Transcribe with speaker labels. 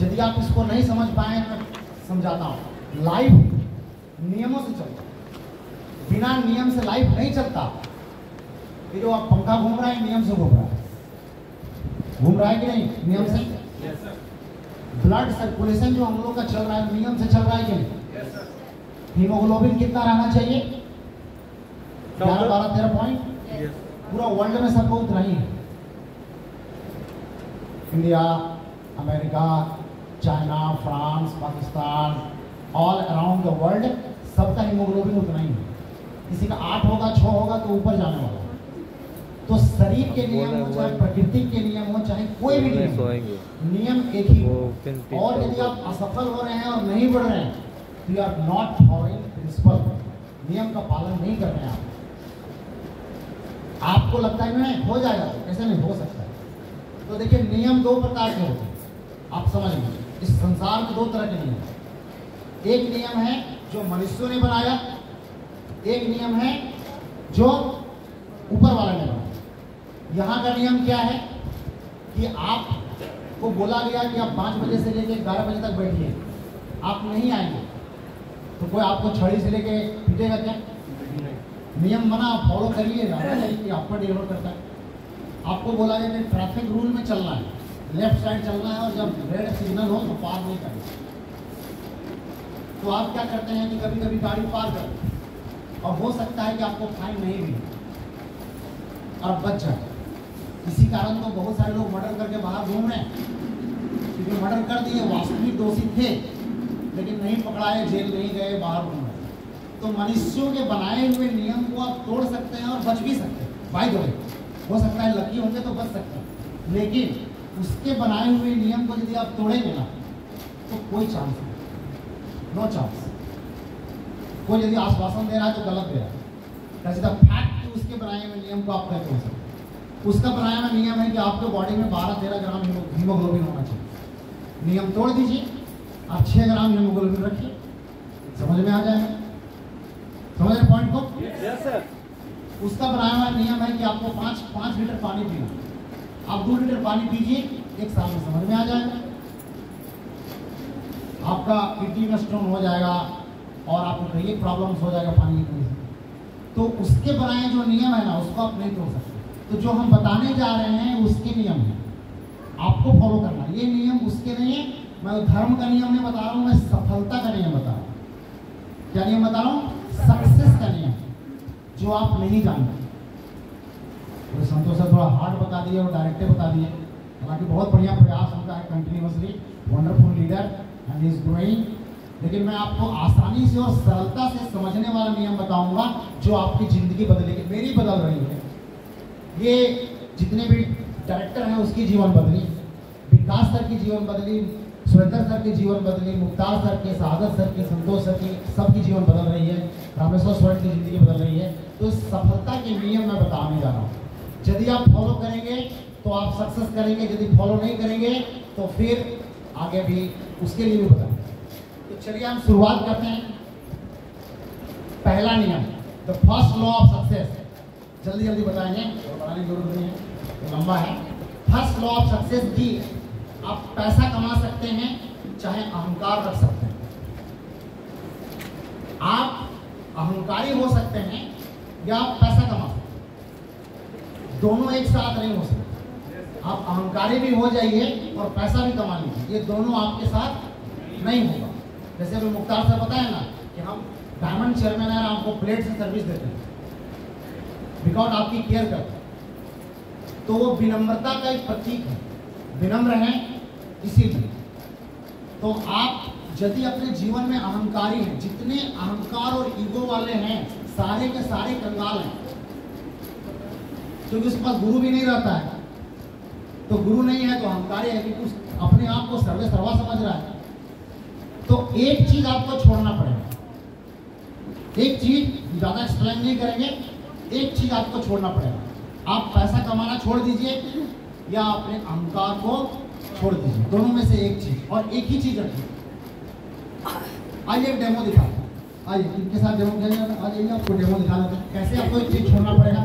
Speaker 1: यदि आप इसको नहीं समझ पाए मैं समझाता हूँ। लाइफ नियमों से चलता, बिना नियम से लाइफ नहीं चलता। ये जो आप पंखा घूम रहा है नियम से घूम रहा है, घूम रहा है कि नहीं नियम से? ब्लड सर्कुलेशन जो हम लोग का चल रहा है नियम से चल रहा है कि नहीं? हीमोग्लोबिन कितना रहना चाहिए? 11, 12, 13 पॉइंट। पूरा वर्ल्ड में सबको उतना ही है। India, America, China, France, Pakistan, all around the world सबका हीमोग्लोबिन उतना ही है। किसी का 8 होगा, 6 होगा तो ऊपर जाने वाला। तो शरीर के नियम हो, चाहे प्रकृति के नियम हो, चाहे कोई भी नियम एक ही हो। और यदि आप असफल हो रहे हैं और नहीं बढ़ रहे हैं तो you are not following principle, नियम का पालन नहीं कर रहे हैं आप। आपको लगता है नहीं हो जाएगा, तो कैसे नहीं हो सकता है? तो देखिए नियम 2 प्रकार के होते हैं, आप समझ लीजिए। इस संसार में 2 तरह के नियम। एक नियम है जो मनुष्यों ने बनाया, एक नियम है जो ऊपर वाला ने बनाया। यहाँ का नियम क्या है कि आपको बोला गया कि आप 5 बजे से लेकर 11 बजे तक बैठिए, आप नहीं आएंगे तो कोई आपको छड़ी से लेके पीटेगा क्या? नियम बना, आप फॉलो करिएगा, कि आप पर निर्भर करता है। आपको बोला गया कि ट्रैफिक रूल में चलना है, लेफ्ट साइड चलना है और जब रेड सिग्नल हो तो पार नहीं करना। तो आप क्या करते हैं कि कभी कभी गाड़ी पार करते हैं और हो सकता है कि आपको फाइन नहीं भी और बच जाए। इसी कारण तो बहुत सारे लोग मर्डर करके बाहर घूम रहे हैं, क्योंकि मर्डर कर दिए, वास्तविक दोषी थे लेकिन नहीं पकड़ाए, जेल नहीं गए, बाहर घूम रहे। तो मनुष्यों के बनाए हुए नियम को आप तोड़ सकते हैं और बच भी सकते हैं। बाय द वे, हो सकता है लकी होंगे तो बच सकते हैं, लेकिन उसके बनाए हुए नियम को यदि आप तोड़ेंगे ना तो कोई चांस नहीं, नो चांस। कोई यदि आश्वासन दे रहा है तो गलत दे रहा है। फैक्ट उसके बनाए हुए नियम को आप कैसे तोड़ सकते? उसका बनाया हुआ नियम है कि आपके बॉडी में 12-13 ग्राम हीमोग्लोबिन होना चाहिए। नियम तोड़ दीजिए, आप 6 ग्राम हीमोग्लोबिन रखिए, समझ में आ जाएगा? समझ रहे पॉइंट को?
Speaker 2: Yes sir.
Speaker 1: उसका बनाया हुआ नियम है कि आपको 5 लीटर पानी पीना। आप 2 लीटर पानी पीजिए, 1 साल में समझ में आ जाएगा। आपका किडनी में स्टोन हो जाएगा और आपको कई प्रॉब्लम्स हो जाएगा पानी की वजह से। तो उसके बनाए जो नियम है ना उसको आप नहीं तोड़ सकते। तो जो हम बताने जा रहे हैं उसके नियम है, आपको फॉलो करना। ये नियम उसके नहीं है, मैं धर्म का नियम नहीं बता रहा हूँ, मैं सफलता का नियम बता रहा हूँ। क्या नियम बता रहा हूँ? सक्सेस का नियम, जो आप नहीं जानते। तो संतोष सर थोड़ा हार्ड बता दिए और डायरेक्ट बता दिए, हालांकि बहुत बढ़िया प्रयास उनका है, continuously wonderful leader and is growing. लेकिन मैं आपको आसानी से और सरलता से समझने वाला नियम बताऊंगा जो आपकी जिंदगी बदलेगी। मेरी बदल रही है, ये जितने भी डायरेक्टर हैं उसकी जीवन बदली, विकास सर की जीवन बदली, सुरेंद्र सर की जीवन बदली, मुख्तार सर की, शहादत सर की, संतोष सर की, सबकी जीवन बदल रही है, रामेश्वर स्वर्ण की जिंदगी बदल रही है। तो इस सफलता के नियम मैं बताने जा रहा हूँ। यदि आप फॉलो करेंगे तो आप सक्सेस करेंगे, यदि फॉलो नहीं करेंगे तो फिर आगे भी उसके लिए भी बताएंगे। तो चलिए हम शुरुआत करते हैं। पहला नियम, the first law of success, जल्दी जल्दी बताएंगे, बताने की जरूरत नहीं है, तो लंबा है। फर्स्ट लॉ ऑफ सक्सेस जी, आप पैसा कमा सकते हैं चाहे अहंकार रख सकते हैं। आप अहंकारी हो सकते हैं या आप पैसा कमा सकते हैं, दोनों एक साथ नहीं हो सकते। आप अहंकारी भी हो जाइए और पैसा भी कमा लीजिए, ये दोनों आपके साथ नहीं होगा। जैसे अभी मुख्तार सर बताया ना कि हम डायमंड चेयरमैन है, आपको प्लेट से सर्विस देते हैं बिकॉज आपकी केयर करते हैं। तो वो विनम्रता का एक प्रतीक है, विनम्र हैं इसीलिए। तो आप यदि अपने जीवन में अहंकारी हैं, जितने अहंकार और ईगो वाले हैं सारे के सारे कंगाल हैं, क्योंकि उसके पास गुरु भी नहीं रहता है। तो गुरु नहीं है तो अहंकारी है, क्योंकि अपने आप को सर्वे सर्वा समझ रहा है। तो एक चीज आपको छोड़ना पड़ेगा, एक चीज ज्यादा एक्सप्लेन नहीं करेंगे, एक चीज आपको छोड़ना पड़ेगा। आप पैसा कमाना छोड़ दीजिए या अपने अहंकार को छोड़ दीजिए, दोनों में से एक चीज, और एक ही चीज रखिए। आइए एक डेमो दिखा, आइए इनके साथ डेमो, आ जाइए, आपको डेमो दिखा देते हैं कैसे आपको एक चीज छोड़ना पड़ेगा।